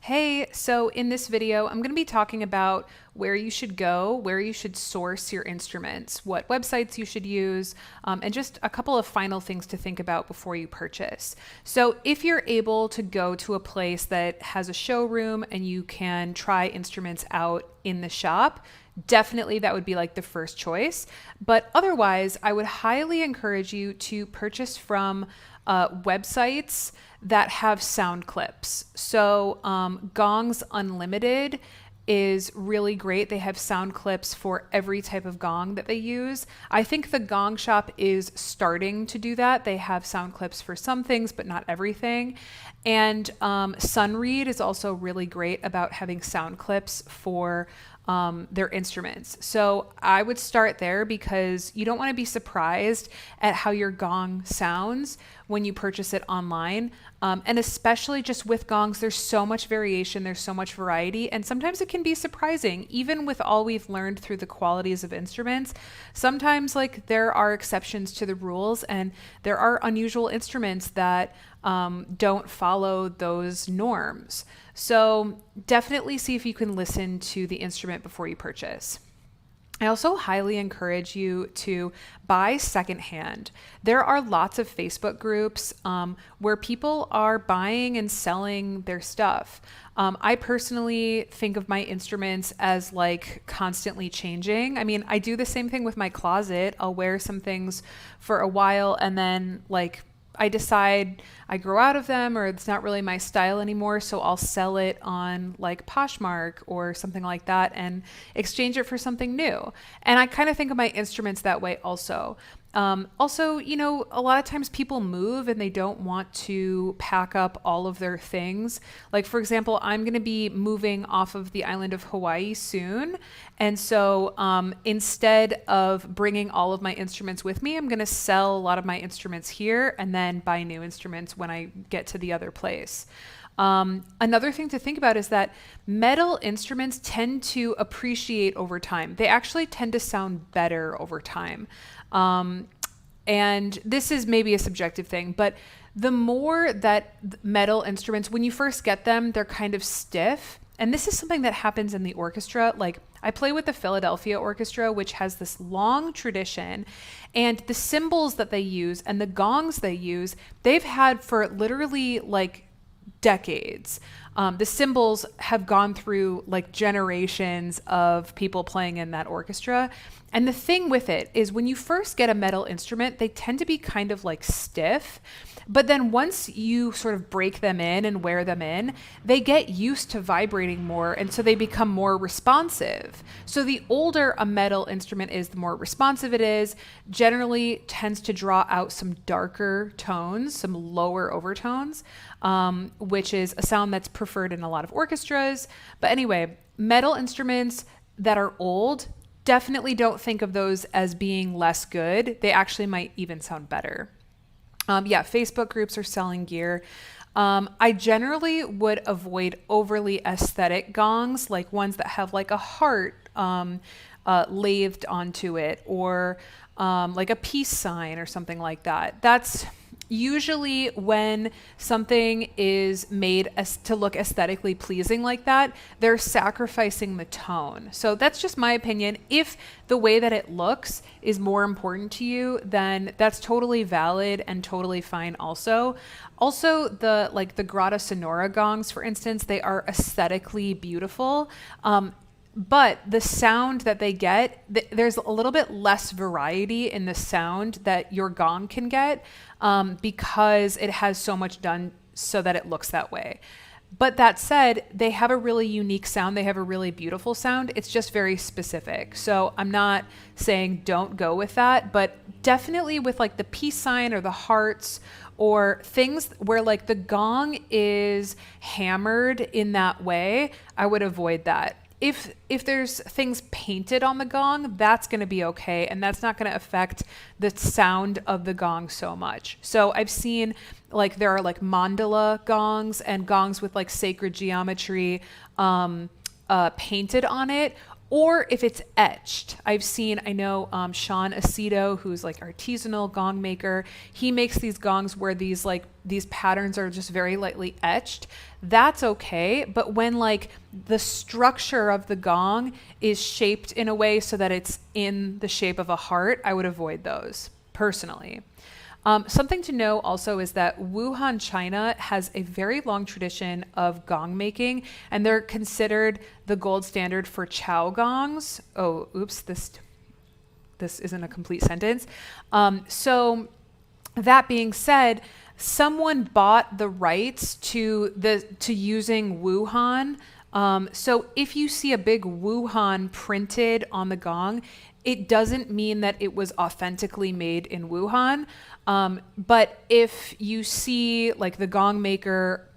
Hey, so in this video, I'm going to be talking about where you should go, where you should source your instruments, what websites you should use, and just a couple of final things to think about before you purchase. So if you're able to go to a place that has a showroom and you can try instruments out in the shop, definitely that would be like the first choice. But otherwise, I would highly encourage you to purchase from websites that have sound clips. So Gongs Unlimited is really great. They have sound clips for every type of gong that they use. I think the Gong Shop is starting to do that. They have sound clips for some things, but not everything. And Sunreed is also really great about having sound clips for their instruments. So I would start there because you don't want to be surprised at how your gong sounds when you purchase it online. And especially just with gongs, there's so much variation, there's so much variety, and sometimes it can be surprising, even with all we've learned through the qualities of instruments. Sometimes like there are exceptions to the rules and there are unusual instruments that don't follow those norms. So definitely see if you can listen to the instrument before you purchase. I also highly encourage you to buy secondhand. There are lots of Facebook groups where people are buying and selling their stuff. I personally think of my instruments as like constantly changing. I mean, I do the same thing with my closet. I'll wear some things for a while and then like I decide I grow out of them or it's not really my style anymore. So I'll sell it on like Poshmark or something like that and exchange it for something new. And I kind of think of my instruments that way also. Also, you know, a lot of times people move and they don't want to pack up all of their things. Like, for example, I'm going to be moving off of the island of Hawaii soon. And so instead of bringing all of my instruments with me, I'm going to sell a lot of my instruments here and then buy new instruments when I get to the other place. Another thing to think about is that metal instruments tend to appreciate over time. They actually tend to sound better over time. And this is maybe a subjective thing, but the more that metal instruments, when you first get them, they're kind of stiff. And this is something that happens in the orchestra. Like I play with the Philadelphia Orchestra, which has this long tradition, and the cymbals that they use and the gongs they use, they've had for literally like decades. The cymbals have gone through like generations of people playing in that orchestra. And the thing with it is when you first get a metal instrument, they tend to be kind of like stiff. But then once you sort of break them in and wear them in, they get used to vibrating more. And so they become more responsive. So the older a metal instrument is, the more responsive it is, generally tends to draw out some darker tones, some lower overtones, which is a sound that's preferred in a lot of orchestras. But anyway, metal instruments that are old, definitely don't think of those as being less good. They actually might even sound better. Facebook groups are selling gear. I generally would avoid overly aesthetic gongs, like ones that have like a heart lathed onto it or like a peace sign or something like that. That's usually when something is made to look aesthetically pleasing like that, they're sacrificing the tone. So that's just my opinion. If the way that it looks is more important to you, then that's totally valid and totally fine also. Also, the Grata Sonora gongs, for instance, they are aesthetically beautiful. But the sound that they get, there's a little bit less variety in the sound that your gong can get because it has so much done so that it looks that way. But that said, they have a really unique sound. They have a really beautiful sound. It's just very specific. So I'm not saying don't go with that, but definitely with like the peace sign or the hearts or things where like the gong is hammered in that way, I would avoid that. If there's things painted on the gong, that's going to be okay. And that's not going to affect the sound of the gong so much. So I've seen like there are like mandala gongs and gongs with like sacred geometry painted on it. or if it's etched. I know Sean Aceto, who's like artisanal gong maker. He makes these gongs where these patterns are just very lightly etched. That's okay. But when like the structure of the gong is shaped in a way so that it's in the shape of a heart, I would avoid those personally. Something to know also is that Wuhan, China has a very long tradition of gong making, and they're considered the gold standard for chow gongs. Oh, oops, this isn't a complete sentence. So that being said, someone bought the rights to using Wuhan. So if you see a big Wuhan printed on the gong, it doesn't mean that it was authentically made in Wuhan. But if you see like the gong maker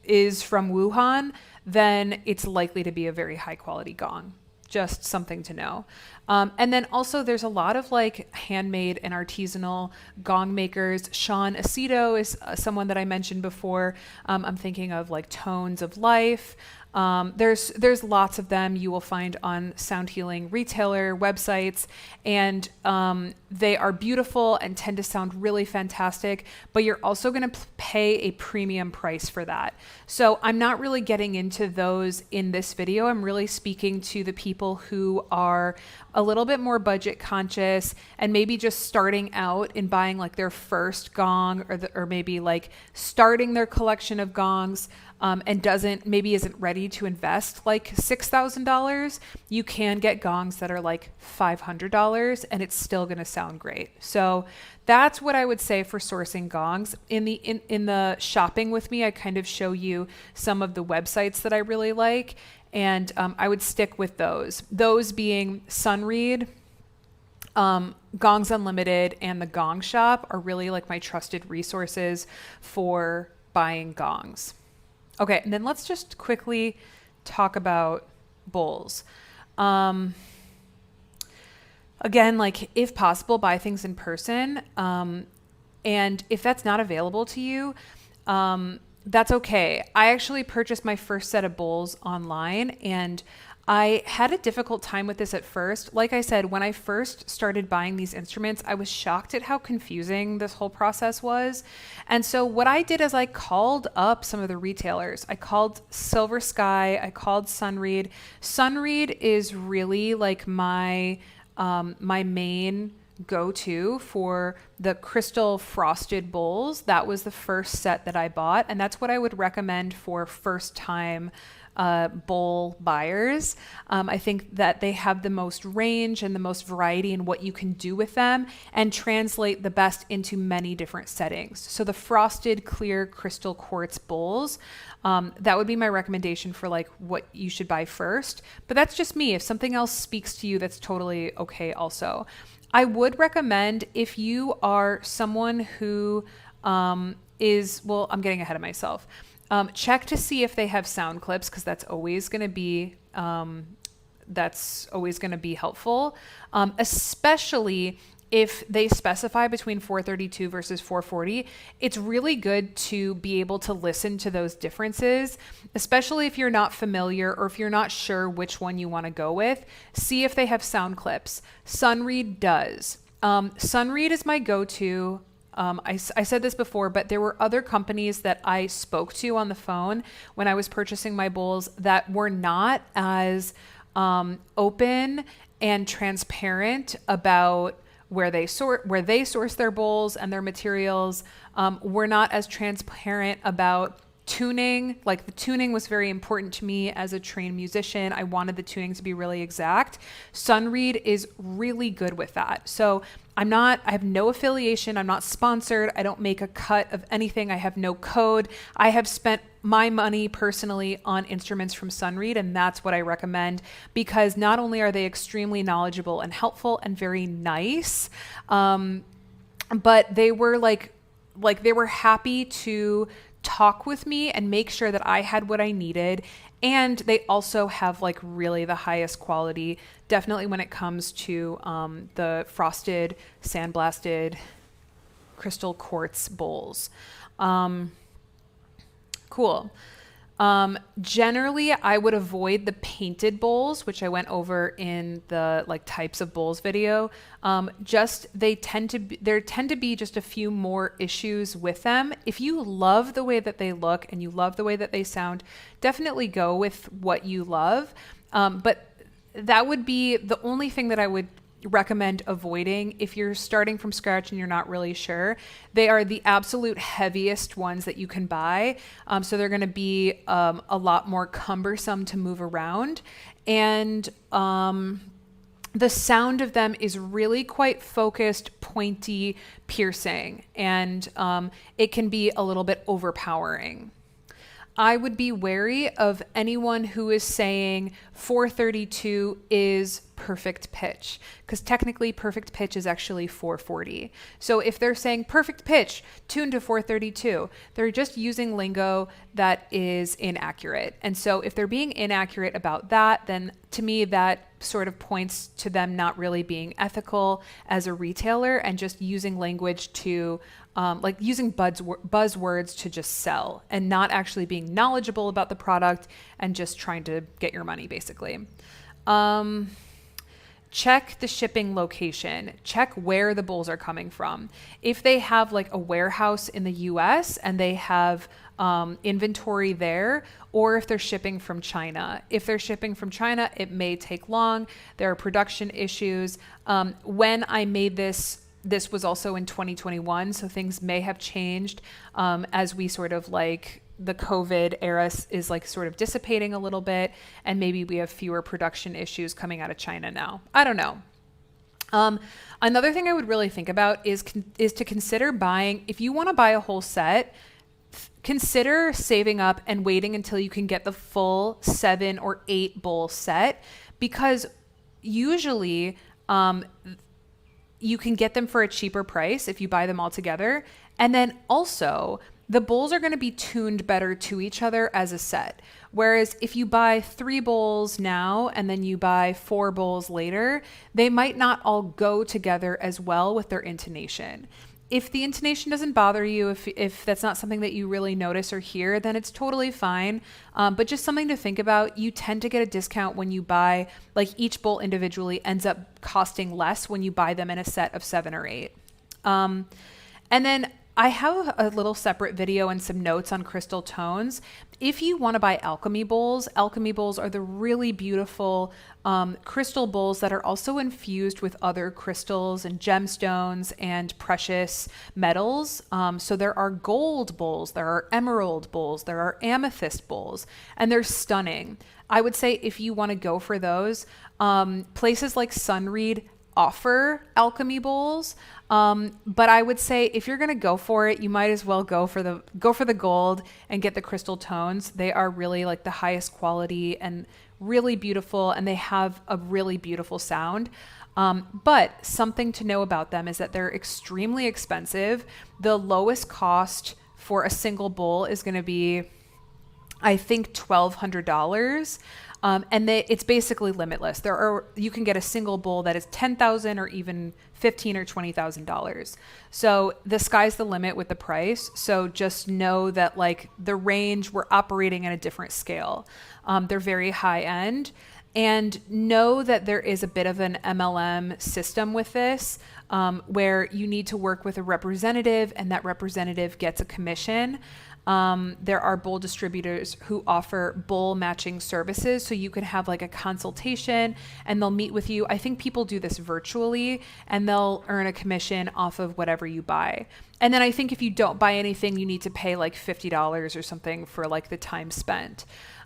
is from Wuhan, then it's likely to be a very high quality gong. Just something to know. And then also there's a lot of like handmade and artisanal gong makers. Sean Aceto is someone that I mentioned before. I'm thinking of like Tones of Life. There's lots of them you will find on sound healing retailer websites, and they are beautiful and tend to sound really fantastic, but you're also going to pay a premium price for that. So I'm not really getting into those in this video. I'm really speaking to the people who are a little bit more budget conscious and maybe just starting out in buying like their first gong, or maybe like starting their collection of gongs. And isn't ready to invest like $6,000, you can get gongs that are like $500 and it's still going to sound great. So that's what I would say for sourcing gongs. In the shopping with me, I kind of show you some of the websites that I really like, and I would stick with those. Those being Sunreed, Gongs Unlimited, and the Gong Shop are really like my trusted resources for buying gongs. Okay, and then let's just quickly talk about bowls. Again, like if possible, buy things in person. And if that's not available to you, that's okay. I actually purchased my first set of bowls online, and I had a difficult time with this at first. Like I said, when I first started buying these instruments, I was shocked at how confusing this whole process was. And so what I did is I called up some of the retailers. I called Silver Sky, I called Sunreed. Sunreed is really like my main go-to for the crystal frosted bowls. That was the first set that I bought, and that's what I would recommend for first time bowl buyers. I think that they have the most range and the most variety in what you can do with them and translate the best into many different settings. So the frosted clear crystal quartz bowls, that would be my recommendation for like what you should buy first. But that's just me. If something else speaks to you, that's totally okay also. I would recommend, if you are someone who I'm getting ahead of myself. Check to see if they have sound clips, because that's always going to be helpful, especially if they specify between 432 versus 440. It's really good to be able to listen to those differences, especially if you're not familiar or if you're not sure which one you want to go with. See if they have sound clips. Sunreed does. Sunreed is my go-to. I said this before, but there were other companies that I spoke to on the phone when I was purchasing my bowls that were not as open and transparent about where they source their bowls and their materials. Were not as transparent about tuning. Like, the tuning was very important to me as a trained musician. I wanted the tuning to be really exact. Sunreed is really good with that. So I have no affiliation. I'm not sponsored. I don't make a cut of anything. I have no code. I have spent my money personally on instruments from Sunreed, and that's what I recommend, because not only are they extremely knowledgeable and helpful and very nice, but they were they were happy to talk with me and make sure that I had what I needed. And they also have like really the highest quality, definitely when it comes to the frosted, sandblasted crystal quartz bowls. Cool. Generally, I would avoid the painted bowls, which I went over in the like types of bowls video. There tend to be just a few more issues with them. If you love the way that they look and you love the way that they sound, definitely go with what you love. But that would be the only thing that I would recommend avoiding if you're starting from scratch and you're not really sure. They are the absolute heaviest ones that you can buy. So they're going to be a lot more cumbersome to move around. And the sound of them is really quite focused, pointy, piercing, and it can be a little bit overpowering. I would be wary of anyone who is saying 432 is perfect pitch, because technically perfect pitch is actually 440. So if they're saying perfect pitch, tuned to 432, they're just using lingo that is inaccurate. And so if they're being inaccurate about that, then to me that sort of points to them not really being ethical as a retailer and just using language to like using buzzwords to just sell and not actually being knowledgeable about the product and just trying to get your money, basically. Check the shipping location. Check where the bowls are coming from. If they have like a warehouse in the US and they have inventory there, or if they're shipping from China. If they're shipping from China, it may take long. There are production issues. When I made this was also in 2021, so things may have changed as we sort of like the COVID era is like sort of dissipating a little bit, and maybe we have fewer production issues coming out of China now. I don't know. Another thing I would really think about is to consider buying, if you want to buy a whole set, consider saving up and waiting until you can get the full 7 or 8 bowl set, because usually you can get them for a cheaper price if you buy them all together. And then also the bowls are going to be tuned better to each other as a set. Whereas if you buy 3 bowls now and then you buy 4 bowls later, they might not all go together as well with their intonation. If the intonation doesn't bother you, if that's not something that you really notice or hear, then it's totally fine. But just something to think about, you tend to get a discount when you buy, like each bowl individually ends up costing less when you buy them in a set of 7 or 8. And then I have a little separate video and some notes on crystal tones. If you want to buy alchemy bowls are the really beautiful crystal bowls that are also infused with other crystals and gemstones and precious metals. So there are gold bowls, there are emerald bowls, there are amethyst bowls, and they're stunning. I would say if you want to go for those, places like Sunreed offer alchemy bowls. But I would say if you're going to go for it, you might as well go for the gold and get the crystal tones. They are really like the highest quality and really beautiful, and they have a really beautiful sound. But something to know about them is that they're extremely expensive. The lowest cost for a single bowl is going to be, I think, $1,200. And it's basically limitless. You can get a single bowl that is $10,000 or even $15,000 or $20,000. So the sky's the limit with the price. So just know that like the range, we're operating at a different scale. They're very high end, and know that there is a bit of an MLM system with this, where you need to work with a representative, and that representative gets a commission. There are bowl distributors who offer bowl matching services. So you can have like a consultation and they'll meet with you. I think people do this virtually, and they'll earn a commission off of whatever you buy. And then I think if you don't buy anything, you need to pay like $50 or something for like the time spent.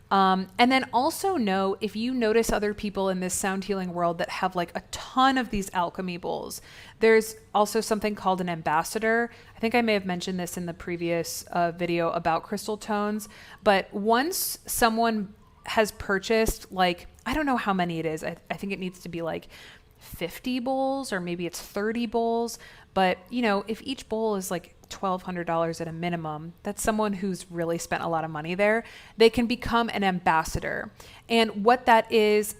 And then also know, if you notice other people in this sound healing world that have like a ton of these alchemy bowls, there's also something called an ambassador. I think I may have mentioned this in the previous video about crystal tones, but once someone has purchased, like, I don't know how many it is. I think it needs to be like 50 bowls, or maybe it's 30 bowls. But, you know, if each bowl is like $1,200 at a minimum, that's someone who's really spent a lot of money there. They can become an ambassador. And what that is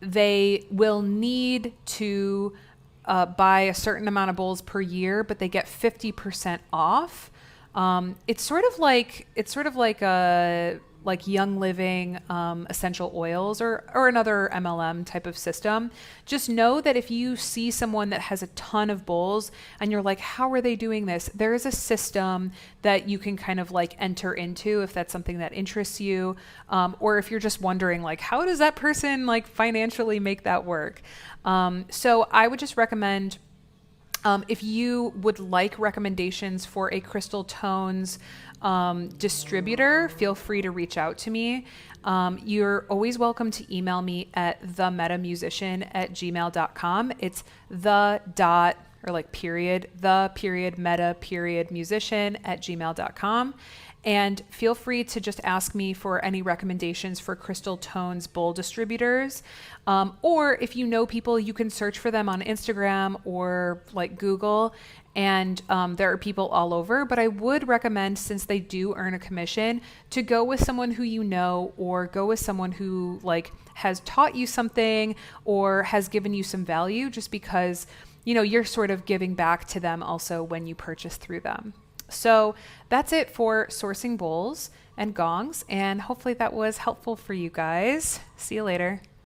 they will need to buy a certain amount of bowls per year, but they get 50% off It's sort of like a like Young Living essential oils or another MLM type of system. Just know that if you see someone that has a ton of bowls and you're like, how are they doing this? There is a system that you can kind of like enter into if that's something that interests you, or if you're just wondering like, how does that person like financially make that work? So I would just recommend, if you would like recommendations for a Crystal Tones distributor, feel free to reach out to me. You're always welcome to email me at themetamusician@gmail.com. It's the dot or like period, the period meta period musician@gmail.com. And feel free to just ask me for any recommendations for Crystal Tones bowl distributors. Or if you know people, you can search for them on Instagram or like Google. And there are people all over. But I would recommend, since they do earn a commission, to go with someone who you know, or go with someone who like has taught you something or has given you some value, just because, you know, you're sort of giving back to them also when you purchase through them. So that's it for sourcing bowls and gongs, and hopefully that was helpful for you guys. See you later.